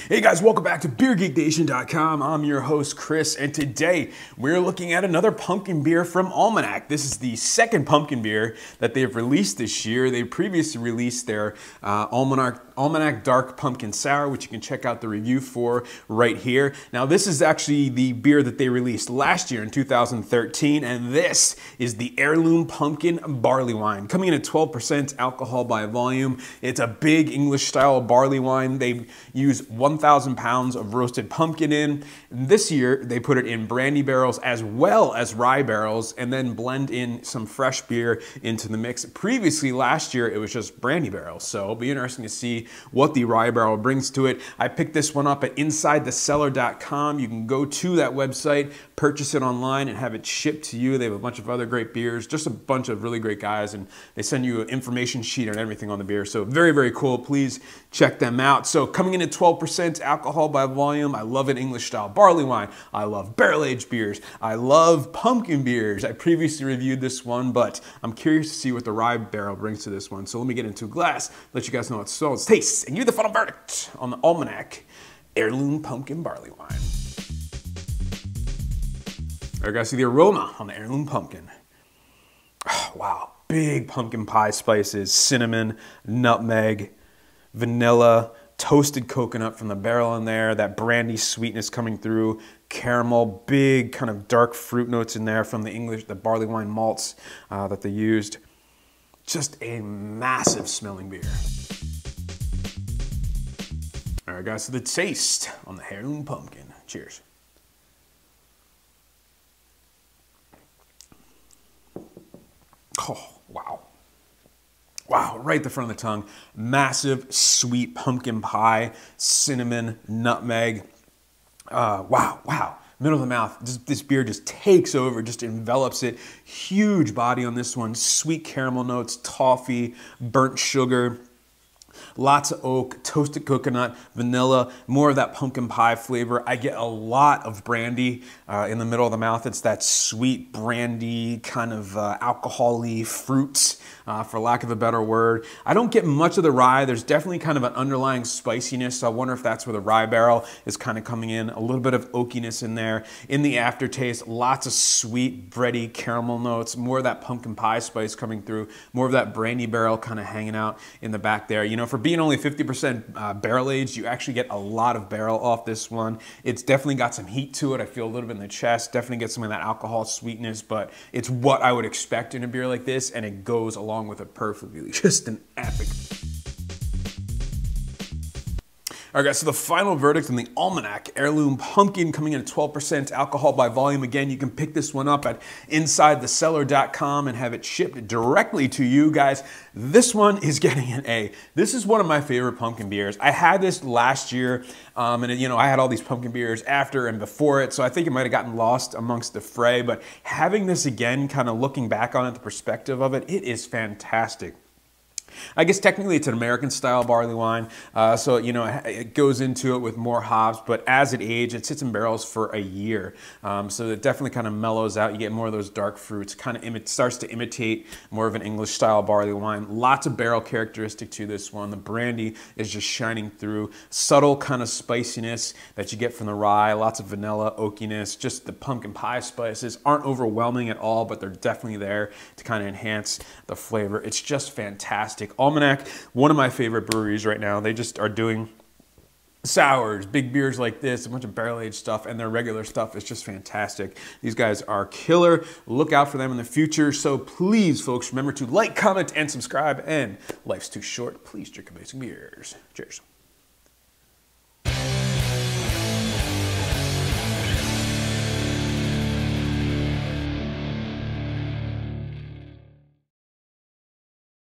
Hey guys, welcome back to BeerGeekNation.com. I'm your host, Chris, and today we're looking at another pumpkin beer from Almanac. This is the second pumpkin beer that they've released this year. They previously released their Almanac Dark Pumpkin Sour, which you can check out the review for right here. Now, this is actually the beer that they released last year in 2013, and this is the Heirloom Pumpkin Barley Wine, coming in at 12% alcohol by volume. It's a big English-style barley wine. They use 1,000 pounds of roasted pumpkin in. This year, they put it in brandy barrels as well as rye barrels, and then blend in some fresh beer into the mix. Previously, last year, it was just brandy barrels, so it'll be interesting to see what the rye barrel brings to it. I picked this one up at InsideTheCellar.com. You can go to that website, purchase it online, and have it shipped to you. They have a bunch of other great beers, just a bunch of really great guys, and they send you an information sheet on everything on the beer. So very, very cool. Please check them out. So coming in at 12% alcohol by volume. I love an English-style barley wine. I love barrel-aged beers. I love pumpkin beers. I previously reviewed this one, but I'm curious to see what the rye barrel brings to this one. So let me get into a glass, let you guys know how it smells, tastes, and give you the final verdict on the Almanac Heirloom Pumpkin Barley Wine. All right, guys, see the aroma on the Heirloom Pumpkin. Oh, wow, big pumpkin pie spices, cinnamon, nutmeg, vanilla, toasted coconut from the barrel in there, that brandy sweetness coming through, caramel, big kind of dark fruit notes in there from the barley wine malts that they used. Just a massive smelling beer. All right, guys, so the taste on the Heirloom Pumpkin. Cheers. Oh, wow. Wow, right at the front of the tongue. Massive, sweet pumpkin pie, cinnamon, nutmeg. Wow. Middle of the mouth, this beer just takes over, just envelops it. Huge body on this one. Sweet caramel notes, toffee, burnt sugar. Lots of oak, toasted coconut, vanilla, more of that pumpkin pie flavor. I get a lot of brandy in the middle of the mouth. It's that sweet brandy kind of alcohol-y fruits, for lack of a better word. I don't get much of the rye. There's definitely kind of an underlying spiciness, so I wonder if that's where the rye barrel is kind of coming in. A little bit of oakiness in there. In the aftertaste, lots of sweet, bready caramel notes, more of that pumpkin pie spice coming through, more of that brandy barrel kind of hanging out in the back there. You know, for being only 50% barrel aged, you actually get a lot of barrel off this one. It's definitely got some heat to it. I feel a little bit in the chest, definitely get some of that alcohol sweetness, but it's what I would expect in a beer like this, and it goes along with it perfectly. Just an epic. All right, guys, so the final verdict on the Almanac Heirloom Pumpkin, coming in at 12% alcohol by volume. Again, you can pick this one up at InsideTheCellar.com and have it shipped directly to you guys. This one is getting an A. This is one of my favorite pumpkin beers. I had this last year, and you know, I had all these pumpkin beers after and before it, so I think it might have gotten lost amongst the fray, but having this again, kind of looking back on it, the perspective of it, it is fantastic. I guess technically it's an American style barley wine, so you know it goes into it with more hops, but as it ages, it sits in barrels for a year, so it definitely kind of mellows out. You get more of those dark fruits, kind of starts to imitate more of an English style barley wine. Lots of barrel characteristic to this one. The brandy is just shining through. Subtle kind of spiciness that you get from the rye. Lots of vanilla, oakiness. Just the pumpkin pie spices aren't overwhelming at all, but they're definitely there to kind of enhance the flavor. It's just fantastic. Almanac, one of my favorite breweries right now. They just are doing sours, big beers like this, a bunch of barrel-aged stuff, and their regular stuff is just fantastic. These guys are killer. Look out for them in the future. So please, folks, remember to like, comment, and subscribe. And life's too short. Please drink amazing beers. Cheers.